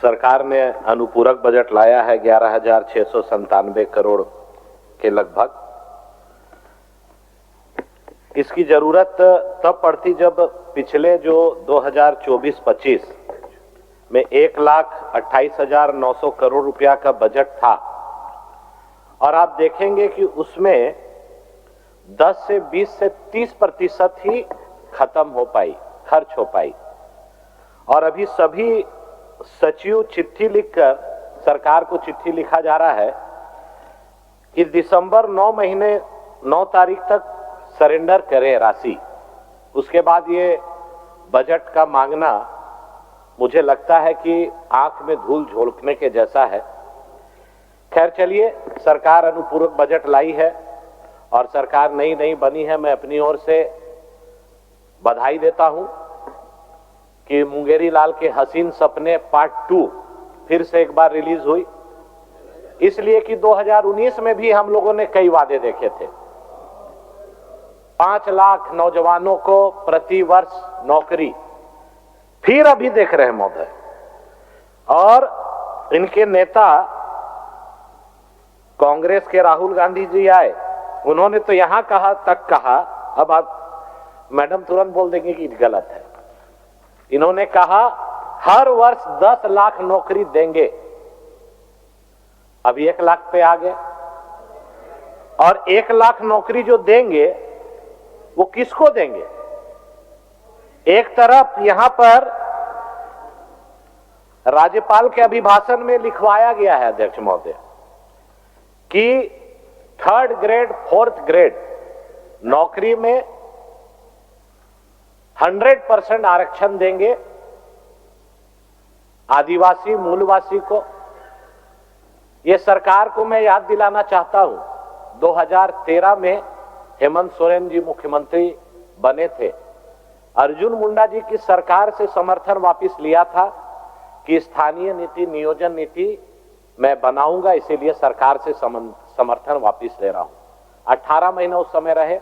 सरकार ने अनुपूरक बजट लाया है 11,697 करोड़ के लगभग। इसकी जरूरत तब पड़ती जब पिछले जो 2024-25 में 1,28,900 करोड़ रुपया का बजट था, और आप देखेंगे कि उसमें 10 से 20 से 30% ही खत्म हो पाई, खर्च हो पाई। और अभी सभी सचिव चिट्ठी लिखकर सरकार को चिट्ठी लिखा जा रहा है कि दिसंबर 9 तारीख तक सरेंडर करें राशि। उसके बाद ये बजट का मांगना मुझे लगता है कि आंख में धूल झोंकने के जैसा है। खैर चलिए, सरकार अनुपूरक बजट लाई है और सरकार नई बनी है। मैं अपनी ओर से बधाई देता हूं कि मुंगेरी लाल के हसीन सपने पार्ट 2 फिर से एक बार रिलीज हुई, इसलिए कि 2019 में भी हम लोगों ने कई वादे देखे थे। 5 लाख नौजवानों को प्रति वर्ष नौकरी, फिर अभी देख रहे हैं महोदय। और इनके नेता कांग्रेस के राहुल गांधी जी आए, उन्होंने तो यहां कहा, अब आप मैडम तुरंत बोल देंगे कि गलत है। इन्होंने कहा हर वर्ष 10 लाख नौकरी देंगे, अभी 1 लाख पे आ गए। और 1 लाख नौकरी जो देंगे वो किसको देंगे? एक तरफ यहां पर राज्यपाल के अभिभाषण में लिखवाया गया है अध्यक्ष महोदय कि 3rd ग्रेड 4th ग्रेड नौकरी में 100% आरक्षण देंगे आदिवासी मूलवासी को। यह सरकार को मैं याद दिलाना चाहता हूं, 2013 में हेमंत सोरेन जी मुख्यमंत्री बने थे। अर्जुन मुंडा जी की सरकार से समर्थन वापस लिया था कि स्थानीय नीति, नियोजन नीति मैं बनाऊंगा, इसीलिए सरकार से समर्थन वापस ले रहा हूं। 18 महीना उस समय रहे,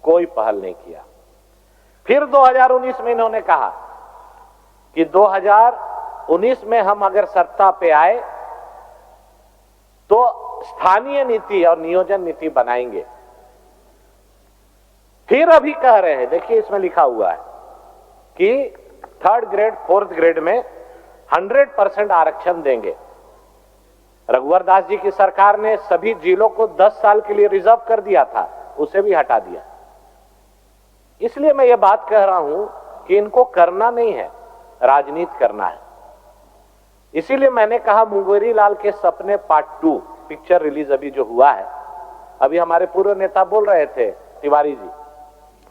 कोई पहल नहीं किया। फिर 2019 में इन्होंने कहा कि 2019 में हम अगर सत्ता पे आए तो स्थानीय नीति और नियोजन नीति बनाएंगे। फिर अभी कह रहे हैं, देखिए इसमें लिखा हुआ है कि 3rd ग्रेड 4th ग्रेड में 100% आरक्षण देंगे। रघुवर दास जी की सरकार ने सभी जिलों को 10 साल के लिए रिजर्व कर दिया था, उसे भी हटा दिया। इसलिए मैं ये बात कह रहा हूं कि इनको करना नहीं है, राजनीति करना है। इसीलिए मैंने कहा मुंगेरी लाल के सपने पार्ट 2 पिक्चर रिलीज अभी जो हुआ है, अभी हमारे पूर्व नेता बोल रहे थे तिवारी जी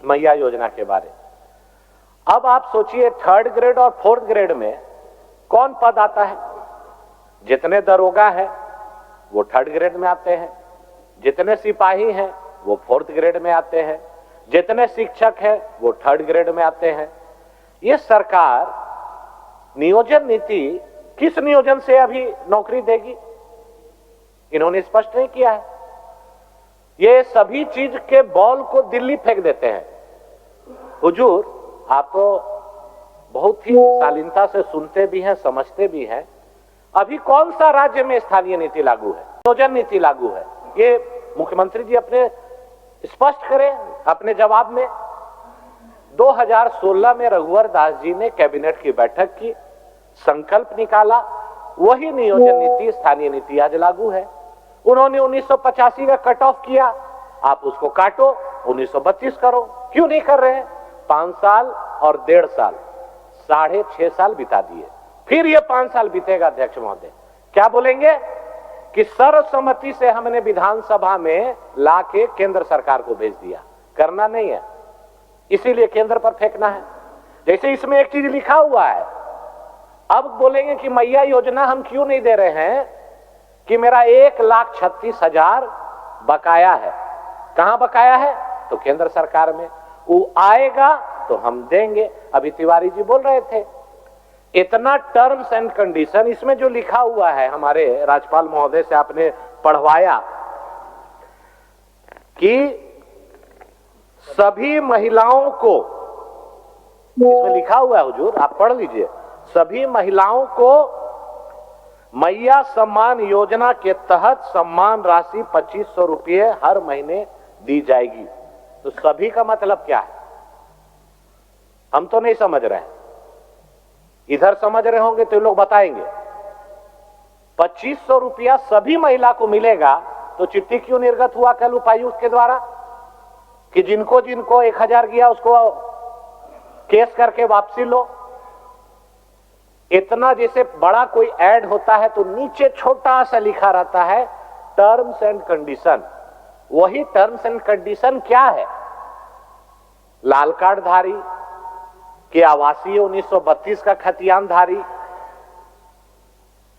मैया योजना के बारे। अब आप सोचिए 3rd ग्रेड और 4th ग्रेड में कौन पद आता है? जितने दरोगा हैं वो 3rd ग्रेड में आते हैं, जितने सिपाही हैं वो 4th ग्रेड में आते हैं, जितने शिक्षक हैं वो 3rd ग्रेड में आते हैं। ये सरकार नियोजन नीति किस नियोजन से अभी नौकरी देगी, इन्होंने स्पष्ट नहीं किया है। ये सभी चीज के बॉल को दिल्ली फेंक देते हैं। हुजूर, आप तो बहुत ही शालीनता से सुनते भी हैं, समझते भी हैं। अभी कौन सा राज्य में स्थानीय नीति लागू है, नियोजन नीति लागू है? ये मुख्यमंत्री जी अपने स्पष्ट करें अपने जवाब में। 2016 में रघुवर दास जी ने कैबिनेट की बैठक की, संकल्प निकाला, वही नियोजन नीति, स्थानीय नीति आज लागू है। उन्होंने 1985 का कट ऑफ किया, आप उसको काटो, 1932 करो। क्यों नहीं कर रहे हैं? 5 साल और 1.5 साल, 6.5 साल बिता दिए। फिर ये 5 साल बीतेगा अध्यक्ष महोदय, क्या बोलेंगे कि सर्वसम्मति से हमने विधानसभा में लाके केंद्र सरकार को भेज दिया। करना नहीं है, इसीलिए केंद्र पर फेंकना है। जैसे इसमें एक चीज लिखा हुआ है, अब बोलेंगे कि मैया योजना हम क्यों नहीं दे रहे हैं कि मेरा 1,36,000 बकाया है। कहां बकाया है? तो केंद्र सरकार में। वो आएगा तो हम देंगे। अभी तिवारी जी बोल रहे थे, इतना टर्म्स एंड कंडीशन इसमें जो लिखा हुआ है, हमारे राज्यपाल महोदय से आपने पढ़वाया कि सभी महिलाओं को, इसमें लिखा हुआ है हुजूर, आप पढ़ लीजिए, सभी महिलाओं को मैया सम्मान योजना के तहत सम्मान राशि 2500 रुपये हर महीने दी जाएगी। तो सभी का मतलब क्या है, हम तो नहीं समझ रहे हैं। इधर समझ रहे होंगे तो लोग बताएंगे। 2500 रुपया सभी महिला को मिलेगा तो चिट्ठी क्यों निर्गत हुआ कल उपायुक्त के द्वारा कि जिनको जिनको 1000 गया उसको केस करके वापसी लो। इतना जैसे बड़ा कोई ऐड होता है तो नीचे छोटा सा लिखा रहता है टर्म्स एंड कंडीशन। वही टर्म्स एंड कंडीशन क्या है, लाल कार्ड धारी के आवासीय 1932 का खतियानधारी।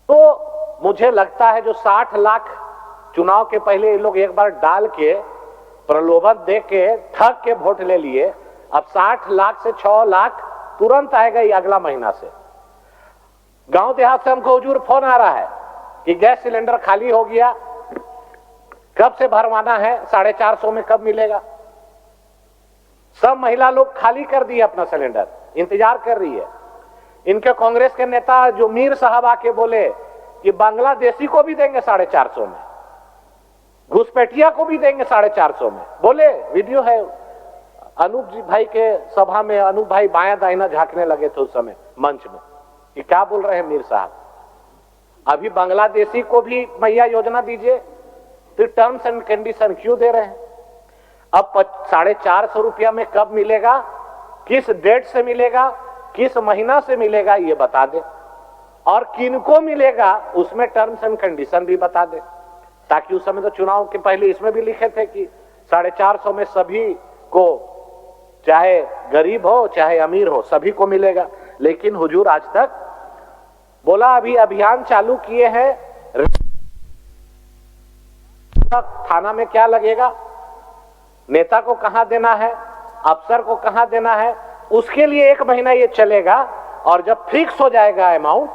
तो मुझे लगता है जो 60 लाख चुनाव के पहले ये लोग एक बार डाल के प्रलोभन दे के ठग के वोट ले लिए, अब 60 लाख से 6 लाख तुरंत आएगा ये अगला महीना से। गांव देहात से हमको हुजूर फोन आ रहा है कि गैस सिलेंडर खाली हो गया, कब से भरवाना है, 450 में कब मिलेगा। सब महिला लोग खाली कर दिए अपना सिलेंडर, इंतजार कर रही है। इनके कांग्रेस के नेता जो मीर साहब आके बोले कि बांग्लादेशी को भी देंगे 450 में, घुसपैठिया को भी देंगे 450 में। बोले, वीडियो है। अनूप जी भाई के सभा में अनूप भाई बायां दाहिना झांकने लगे थे उस समय मंच में कि क्या बोल रहे हैं मीर साहब, अभी बांग्लादेशी को भी मैया योजना दीजिए, फिर टर्म्स एंड कंडीशन क्यों दे रहे हैं। अब 450 रुपया में कब मिलेगा, किस डेट से मिलेगा, किस महीना से मिलेगा ये बता दे, और किनको मिलेगा उसमें टर्म्स एंड कंडीशन भी बता दे। ताकि उस समय तो चुनाव के पहले इसमें भी लिखे थे कि 450 में सभी को, चाहे गरीब हो चाहे अमीर हो, सभी को मिलेगा। लेकिन हुजूर आज तक बोला अभी अभियान चालू किए हैं, थाना में क्या लगेगा, नेता को कहां देना है, अफसर को कहां देना है, उसके लिए 1 महीना ये चलेगा। और जब फिक्स हो जाएगा अमाउंट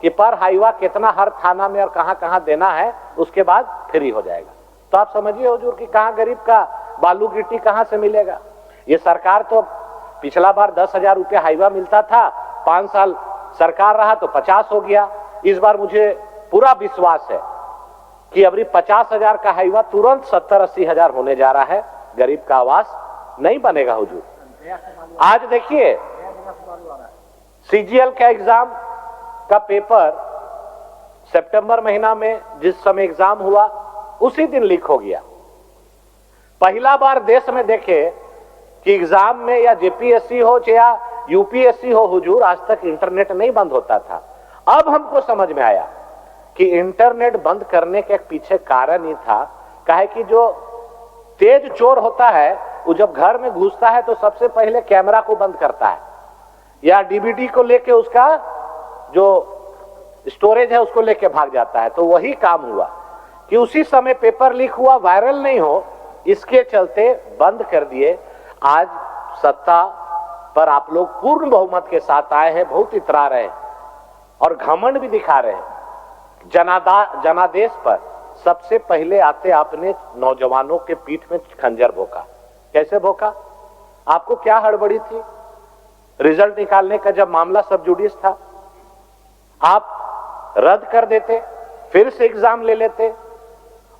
कि पर हाईवा कितना हर थाना में और कहां कहां देना है, उसके बाद फ्री हो जाएगा। तो आप समझिए हुजूर कि कहां गरीब का बालू गिट्टी कहां से मिलेगा। ये सरकार तो पिछला बार 10,000 रुपया हाईवा मिलता था, 5 साल सरकार रहा तो 50 हो गया। इस बार मुझे पूरा विश्वास है कि अभी 50,000 का हाईवा तुरंत 70-80 हजार होने जा रहा है। गरीब का आवास नहीं बनेगा हुजूर। आज देखिए सीजीएल का एग्जाम का पेपर सितंबर महीना में जिस समय एग्जाम हुआ उसी दिन लीक हो गया। पहला बार देश में देखे कि एग्जाम में या जेपीएससी हो या यूपीएससी हो हुजूर, आज तक इंटरनेट नहीं बंद होता था। अब हमको समझ में आया कि इंटरनेट बंद करने के पीछे कारण ही था, काहे कि जो तेज चोर होता है वो जब घर में घुसता है तो सबसे पहले कैमरा को बंद करता है या डीवीडी को लेके उसका जो स्टोरेज है उसको लेके भाग जाता है। तो वही काम हुआ कि उसी समय पेपर लीक हुआ, वायरल नहीं हो, इसके चलते बंद कर दिए। आज सत्ता पर आप लोग पूर्ण बहुमत के साथ आए हैं, बहुत इतरा रहे हैं और घमंड भी दिखा रहे हैं। जनादेश पर सबसे पहले आते आपने नौजवानों के पीठ में खंजर भोंका। कैसे भोंका? आपको क्या हड़बड़ी थी? रिजल्ट निकालने का जब मामला सब जुडिस था, आप रद्द कर देते, फिर से एग्जाम ले लेते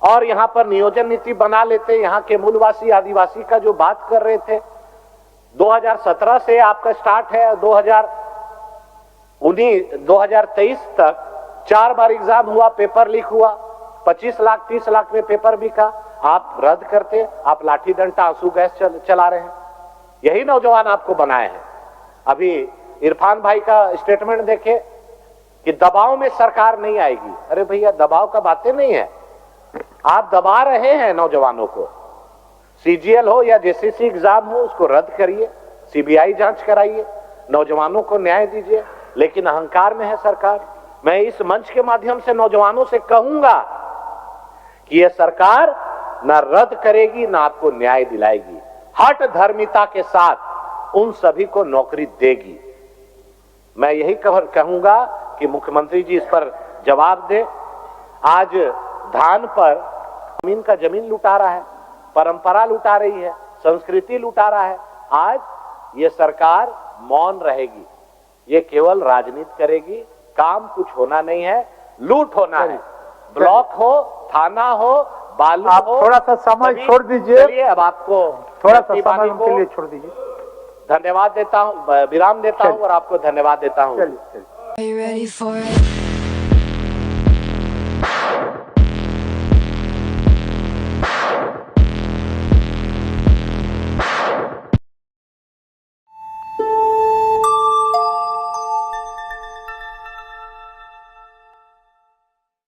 और यहां पर नियोजन नीति बना लेते। यहां के मूलवासी आदिवासी का जो बात कर रहे थे, 2017 से आपका स्टार्ट है, 2023 तक 4 बार एग्जाम हुआ, पेपर लीक हुआ, 25 लाख 30 लाख में पेपर बिका। आप रद्द करते, आप लाठी डंडा आंसू गैस चला रहे हैं। यही नौजवान आपको बनाए हैं। अभी इरफान भाई का स्टेटमेंट देखे कि दबाव में सरकार नहीं आएगी। अरे भैया, दबाव का बातें नहीं है, आप दबा रहे हैं नौजवानों को। सीजीएल हो या जेसीसी एग्जाम हो, उसको रद्द करिए, सीबीआई जांच कराइए, नौजवानों को न्याय दीजिए। लेकिन अहंकार में है सरकार। मैं इस मंच के माध्यम से नौजवानों से कहूंगा कि यह सरकार ना रद्द करेगी ना आपको न्याय दिलाएगी, हठ धर्मिता के साथ उन सभी को नौकरी देगी। मैं यही कहूंगा कि मुख्यमंत्री जी इस पर जवाब दे। आज धान पर जमीन का जमीन लुटा रहा है, परंपरा लुटा रही है, संस्कृति लुटा रहा है। आज ये सरकार मौन रहेगी, ये केवल राजनीति करेगी, काम कुछ होना नहीं है। लूट होना है, ब्लॉक हो, थाना हो, बालू आप हो। थोड़ा सा समय सभी- छोड़ दीजिए। चलिए, अब आपको थोड़ा सा अपनी समय वाणी उनके को लिए छोड़ दीजिए। धन्यवाद देता हूं, विराम देता हूं और आपको धन्यवाद देता हूं। चलिए चलिए। Are you ready for it?